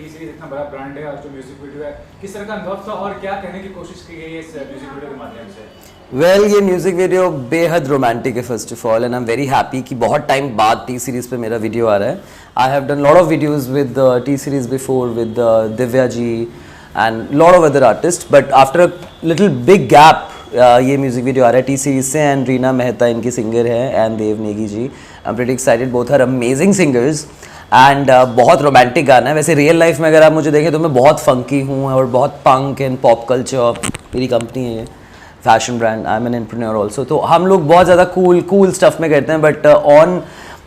T series इतना बड़ा brand है और जो म्यूजिक वीडियो है, किस तरह का अनुभव था और क्या कहने की कोशिश की गई है इस म्यूजिक वीडियो के माध्यम से? वेल ये म्यूज़िक वीडियो बेहद रोमांटिक है first of all, and I am very happy कि बहुत टाइम बाद टी सीरीज़ पे मेरा वीडियो आ रहा है. I have done lot of videos with T series before with Divya ji and lot of other artist, but after a little big gap ये music video आ रहा है टी सीरीज़ से. एंड रीना मेहता इनकी सिंगर है and Dev Negi ji. I am pretty excited, both are amazing singers and बहुत romantic गाना है. वैसे रियल लाइफ में अगर आप मुझे देखें तो मैं बहुत फंकी हूँ और बहुत पंक एंड पॉप कल्चर, मेरी कंपनी है ये fashion brand, I am an entrepreneur also. तो हम लोग बहुत ज़्यादा कूल स्टफ में करते हैं, बट ऑन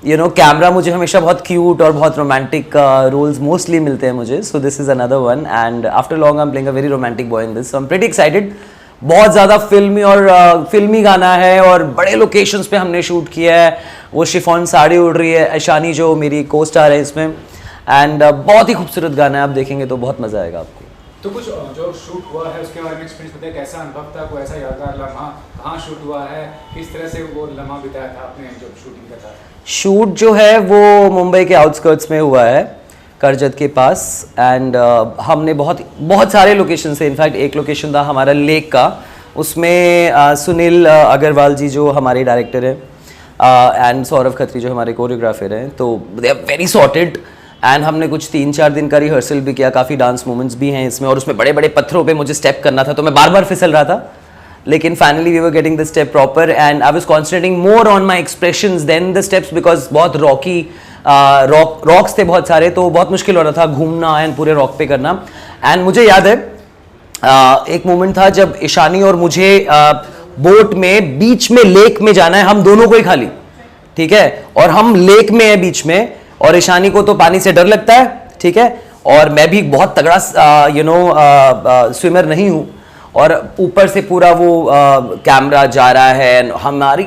कैमरा मुझे हमेशा बहुत क्यूट और बहुत रोमांटिक रोल्स मोस्टली मिलते हैं मुझे. So this is another one and after long I am playing a very romantic boy in this. So I am pretty excited. बहुत ज़्यादा फिल्मी और फिल्मी गाना है और बड़े लोकेशंस पे हमने शूट किया है. वो शिफॉन साड़ी उड़ रही है, ऐशानी जो मेरी को स्टार है इसमें, एंड बहुत ही खूबसूरत गाना है. आप देखेंगे तो बहुत मज़ा आएगा आपको. तो कुछ जो शूट हुआ है उसके बारे में एक्सपीरियंस बताइए, कैसा अनुभव था, कोई ऐसा यादगार लम्हा, कहाँ शूट हुआ है, किस तरह से वो लम्हा बिताया था आपने जो शूटिंग का था? शूट जो है वो मुंबई के आउटस्कर्ट्स में हुआ है, करजत के पास. एंड हमने बहुत सारे लोकेशन से, इनफैक्ट एक लोकेशन था हमारा लेक का, उसमें सुनील अग्रवाल जी जो हमारे डायरेक्टर हैं एंड सौरभ खत्री जो हमारे कोरियोग्राफर हैं, तो they are very sorted. And हमने कुछ 3-4 दिन का रिहर्सल भी किया, काफ़ी डांस मूवमेंट्स भी हैं इसमें, और उसमें बड़े बड़े पत्थरों पे मुझे स्टेप करना था तो मैं बार बार फिसल रहा था, लेकिन finally we were getting the step proper and I was concentrating more on my expressions then the steps, because बहुत रॉकी रॉक्स थे बहुत सारे, तो बहुत मुश्किल हो रहा था घूमना एंड पूरे रॉक पे करना. एंड मुझे याद है एक मोमेंट था जब ईशानी और मुझे बोट में बीच में लेक में जाना है, हम दोनों को ही खाली, ठीक है, और हम लेक में है बीच में, और ईशानी को तो पानी से डर लगता है, ठीक है, और मैं भी बहुत तगड़ा स्विमर नहीं हूँ, और ऊपर से पूरा वो कैमरा जा रहा है, हमारी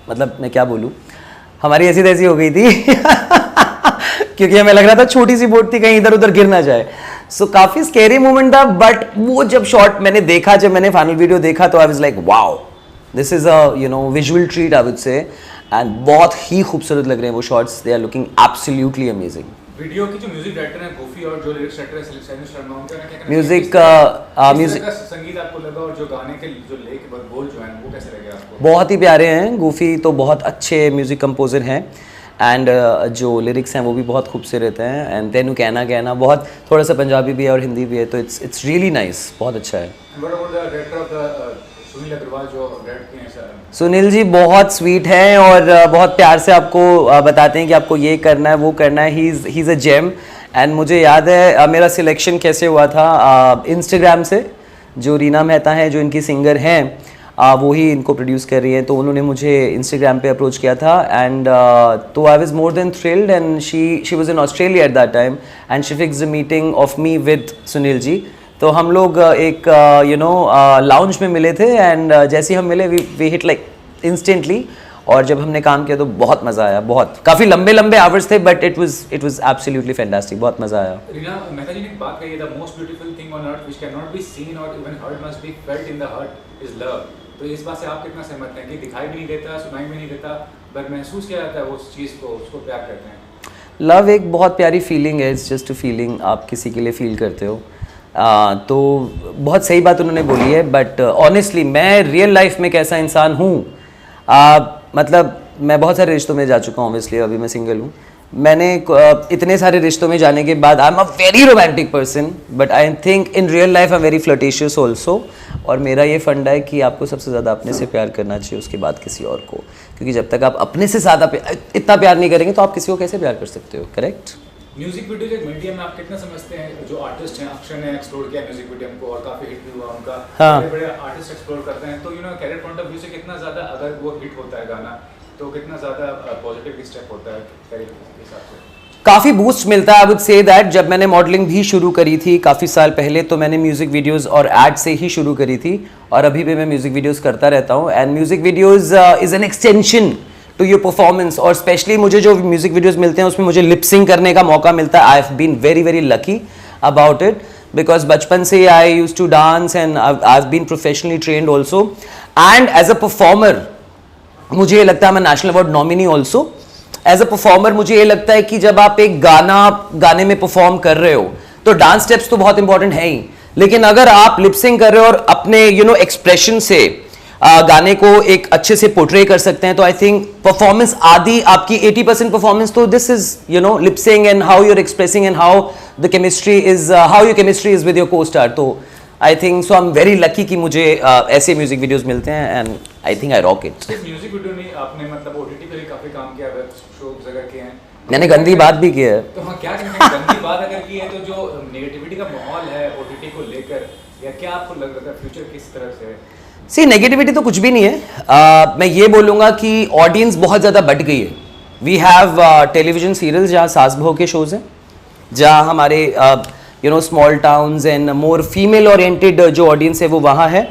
मतलब मैं क्या बोलूँ, हमारी ऐसी तैसी हो गई थी क्योंकि हमें लग रहा था छोटी सी बोट थी, कहीं इधर उधर गिर ना जाए. सो काफ़ी स्केरी मोमेंट था, बट वो जब शॉट मैंने देखा, जब मैंने फाइनल वीडियो देखा, तो I was like wow, this is a visual treat I would say. And बहुत ही खूबसूरत लग रहे हैं वो shots, they are looking absolutely amazing. Video की जो म्यूजिक डायरेक्टर है गोफी और जो लिरिक्स राइटर है सैनिश शर्मा, उनका क्या कहना है? म्यूजिक का संगीत आपको लगा और जो गाने के जो लेख बोल जो हैं वो कैसे लगे आपको? बहुत ही प्यारे हैं. गोफी तो बहुत अच्छे म्यूजिक कंपोजर हैं एंड जो लिरिक्स हैं वो भी बहुत खूबसूरत हैं. एंड तेनू कहना कहना बहुत थोड़ा सा पंजाबी भी है और हिंदी भी है, तो इट्स रियली नाइस, बहुत अच्छा है. सुनील अग्रवाल जो डायरेक्ट किए हैं सर, सुनील जी बहुत स्वीट हैं और बहुत प्यार से आपको बताते हैं कि आपको ये करना है वो करना है. He is a gem. And मुझे याद है मेरा सिलेक्शन कैसे हुआ था, इंस्टाग्राम से. जो रीना मेहता हैं जो इनकी सिंगर हैं, वो ही इनको प्रोड्यूस कर रही हैं, तो उन्होंने मुझे इंस्टाग्राम पे अप्रोच किया था. एंड तो I was more than thrilled and she was in Australia at that time and she fixed the meeting of me with Sunil ji. तो हम लोग एक लाउंज में मिले थे एंड जैसे ही हम मिले वी हिट लाइक इंस्टेंटली, और जब हमने काम किया तो बहुत मज़ा आया. बहुत काफ़ी लंबे आवर्स थे, but it was absolutely fantastic, बहुत मज़ा आया. रीना मेहता जी ने एक बात कही है, the most beautiful thing on earth which can not be seen or even heard must be felt in the heart is love. तो इस बात से आप कितना सहमत हैं कि दिखाई भी नहीं देता, सुनाई भी नहीं देता, पर महसूस किया जाता है उस चीज़ को, उसको प्यार कहते हैं? लव एक बहुत प्यारी फीलिंग है, इट्स जस्ट अ फीलिंग, आप किसी के लिए फील करते हो. तो बहुत सही बात उन्होंने बोली है, बट ऑनेस्टली मैं रियल लाइफ में कैसा इंसान हूँ, मतलब मैं बहुत सारे रिश्तों में जा चुका हूँ. ऑब्वियसली अभी मैं सिंगल हूँ. मैंने इतने सारे रिश्तों में जाने के बाद I am a very romantic person, but I think in real life I am very flirtatious also. और मेरा ये फंडा है कि आपको सबसे ज़्यादा अपने से प्यार करना चाहिए, उसके बाद किसी और को, क्योंकि जब तक आप अपने से ज़्यादा इतना प्यार नहीं करेंगे तो आप किसी को कैसे प्यार कर सकते हो. करेक्ट. म्यूजिक वीडियो के मीडियम में आप कितना समझते हैं, जो आर्टिस्ट हैं, अक्षय ने एक्सप्लोर किया म्यूजिक वीडियो को और काफी हिट भी हुआ उनका, बड़े आर्टिस्ट एक्सप्लोर करते हैं, तो कैरियर पॉइंट ऑफ व्यू से कितना ज्यादा अगर वो हिट होता है गाना तो कितना ज्यादा पॉजिटिव स्टेप होता है कैरियर के हिसाब से? काफ़ी बूस्ट मिलता है. आई वुड से दैट जब मैंने मॉडलिंग भी शुरू करी थी काफ़ी साल पहले, तो मैंने म्यूज़िक वीडियोस और एड से ही शुरू करी थी, और अभी भी मैं म्यूज़िक वीडियोस करता रहता हूँ. And music videos is an extension to your performance, और स्पेशली मुझे जो म्यूज़िक वीडियोस मिलते हैं उसमें मुझे लिपसिंग करने का मौका मिलता है. I have been very very lucky about it, because बचपन से I used to dance and I have been professionally trained also. And as a performer मुझे ये लगता है मैं national award nominee also. As a performer मुझे ये लगता है कि जब आप एक गाने में परफॉर्म कर रहे हो तो डांस स्टेप्स तो बहुत इंपॉर्टेंट है ही, लेकिन अगर आप लिपसिंग कर रहे हो और अपने एक्सप्रेशन से गाने को एक अच्छे से पोर्ट्रे कर सकते हैं, तो आई थिंक परफॉर्मेंस आदि आपकी 80% परफॉर्मेंस तो this is lip sync and how you're expressing and how the chemistry is how your chemistry is with your co star. तो I think so I am very lucky कि मुझे ऐसे music videos मिलते हैं and I think I rock it. सिर्फ music video नहीं, आपने मतलब ओटीटी पे भी काफी काम किया, वेब शो वगैरह किए हैं. मैंने गंदी बात भी की है. तो हाँ, क्या कहते हैं, गंदी बात अगर की है तो जो नेगेटिविटी का माहौल है ओटीटी को लेकर, या क्या आपको लग रहा है फ्यूचर किस तरह से है? सी नेगेटिविटी तो कुछ भी नहीं है. मैं ये बोलूँगा कि ऑडियंस बहुत ज़्यादा बढ़ गई है. वी हैव टेलीविजन सीरियल्स जहाँ सास बहू के शोज़ हैं, जहाँ हमारे small towns and more female oriented जो ऑडियंस है वो वहाँ है.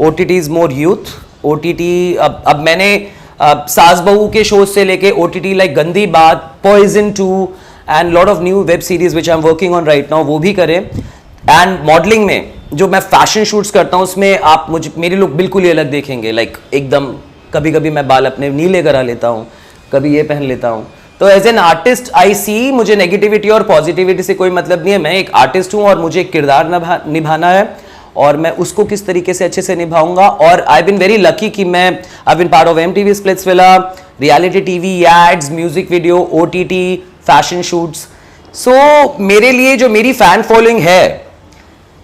OTT is more youth. OTT अब मैंने सास बहू के शोज से लेके OTT like Gandi Baat, poison 2 and lot of new web series which I am working on right now, वो भी करें. एंड मॉडलिंग में जो मैं फैशन शूट्स करता हूँ उसमें आप मेरी लुक बिल्कुल ही अलग देखेंगे. लाइक एकदम कभी कभी मैं बाल अपने नीले करा लेता हूँ, कभी ये पहन लेता हूँ. तो एज एन आर्टिस्ट आई सी, मुझे नेगेटिविटी और पॉजिटिविटी से कोई मतलब नहीं है. मैं एक आर्टिस्ट हूँ और मुझे एक किरदार निभाना है और मैं उसको किस तरीके से अच्छे से निभाऊंगा. और आई बिन वेरी लकी कि I been part of MTV Splitsvilla, reality TV, ads, music video, OTT, fashion shoots. So मेरे लिए जो मेरी फैन फॉलोइंग है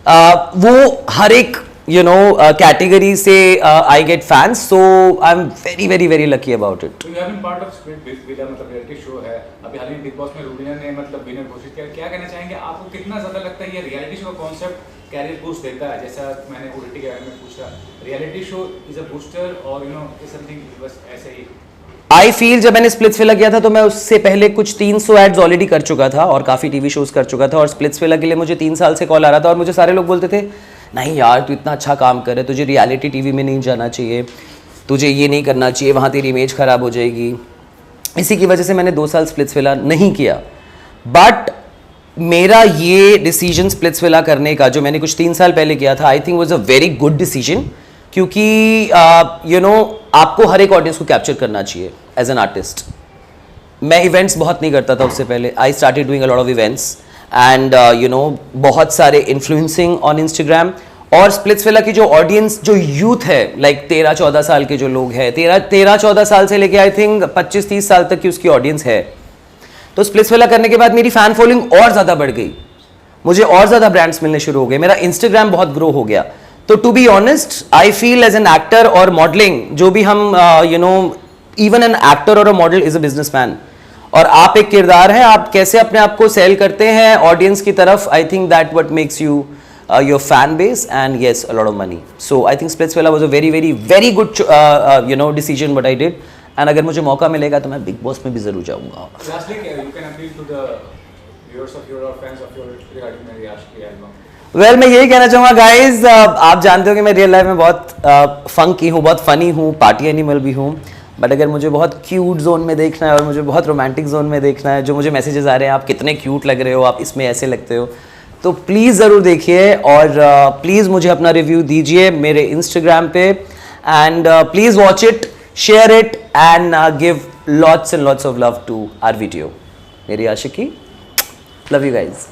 वो हर एक कैटेगरी से I get fans. So I am very very very lucky about it. तो you have been part of Splitsvilla, मतलब रियलिटी शो है. अभी हाल ही में बिग बॉस में रूबीना ने मतलब विनर घोषित किया. क्या कहना चाहेंगे, आपको कितना ज्यादा लगता है ये रियलिटी शो का कॉन्सेप्ट कैरियर बूस्ट देता है? जैसा मैंने OTT के बारे में पूछा, reality show is a booster और इज समथिंग बस ऐसे ही? आई फील जब मैंने स्प्लिट्सविला किया था तो मैं उससे पहले कुछ 300 एड्स ऑलरेडी कर चुका था और काफ़ी टीवी शोज़ कर चुका था. और स्प्लिट्सविला के लिए मुझे 3 साल से कॉल आ रहा था और मुझे सारे लोग बोलते थे, नहीं यार तू इतना अच्छा काम कर रहे, तुझे रियलिटी टीवी में नहीं जाना चाहिए, तुझे ये नहीं करना चाहिए, वहाँ तेरी इमेज ख़राब हो जाएगी. इसी की वजह से मैंने 2 साल स्प्लिट्सविला नहीं किया. बट मेरा ये डिसीजन स्प्लिट्सविला करने का जो मैंने कुछ 3 साल पहले किया था, I think was a very good decision. क्योंकि आपको हर एक ऑडियंस को कैप्चर करना चाहिए एज एन आर्टिस्ट. मैं इवेंट्स बहुत नहीं करता था उससे पहले. I started doing a lot of events and बहुत सारे इन्फ्लुएंसिंग ऑन इंस्टाग्राम. और स्प्लिट्सविला की जो ऑडियंस, जो यूथ है, लाइक 13-14 साल के जो लोग हैं, 13-14 साल से लेके आई थिंक 25-30 साल तक की उसकी ऑडियंस है. तो स्प्लिट्सविला करने के बाद मेरी फैन फॉलोइंग और ज़्यादा बढ़ गई, मुझे और ज़्यादा ब्रांड्स मिलने शुरू हो गए, मेरा इंस्टाग्राम बहुत ग्रो हो गया. तो to be honest I feel as an actor और मॉडलिंग, जो भी हम इवन एन एक्टर और a model is a businessman. और आप एक किरदार हैं, आप कैसे अपने आप को सेल करते हैं ऑडियंस की तरफ, I think that what makes you your fan base and yes a lot of money. So I think Splitsvilla was a very very very good decision what I did. And अगर मुझे मौका मिलेगा तो मैं big boss में भी जरूर जाऊंगा. वेल मैं यही कहना चाहूँगा गाइज, आप जानते हो कि मैं रियल लाइफ में बहुत फंकी हूँ, बहुत फनी हूँ, पार्टी एनिमल भी हूँ. बट अगर मुझे बहुत क्यूट जोन में देखना है और मुझे बहुत रोमांटिक जोन में देखना है, जो मुझे मैसेजेस आ रहे हैं आप कितने क्यूट लग रहे हो, आप इसमें ऐसे लगते हो, तो प्लीज़ ज़रूर देखिए. और प्लीज़ मुझे अपना रिव्यू दीजिए मेरे इंस्टाग्राम पे. And please watch it, share it and give lots and lots of love to our video. Meri Aashiqui, love you guys.